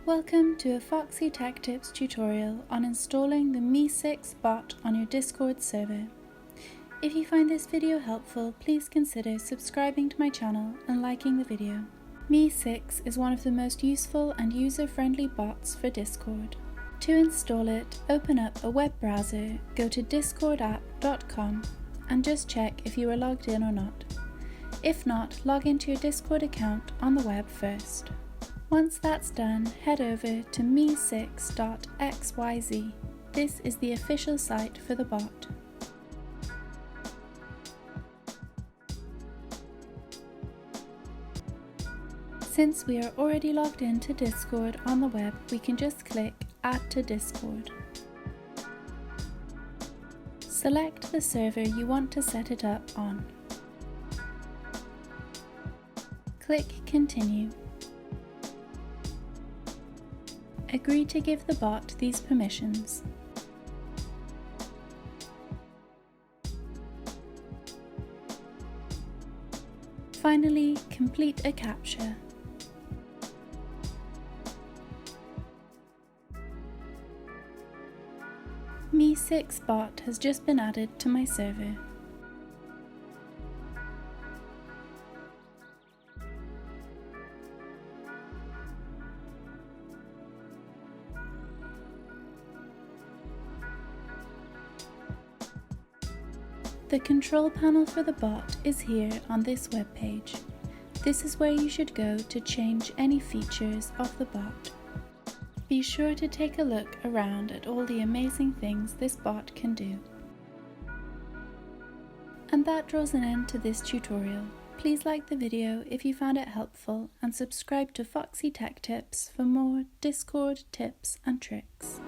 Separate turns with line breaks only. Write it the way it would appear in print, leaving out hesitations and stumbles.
Welcome to a Foxy Tech Tips tutorial on installing the MEE6 bot on your Discord server. If you find this video helpful, please consider subscribing to my channel and liking the video. MEE6 is one of the most useful and user-friendly bots for Discord. To install it, open up a web browser, go to discordapp.com and just check if you are logged in or not. If not, log into your Discord account on the web first. Once that's done, head over to mee6.xyz. This is the official site for the bot. Since we are already logged into Discord on the web, we can just click Add to Discord. Select the server you want to set it up on. Click Continue. Agree to give the bot these permissions. Finally, complete a captcha. MEE6 bot has just been added to my server. The control panel for the bot is here on this webpage. This is where you should go to change any features of the bot. Be sure to take a look around at all the amazing things this bot can do. And that draws an end to this tutorial. Please like the video if you found it helpful and subscribe to Foxy Tech Tips for more Discord tips and tricks.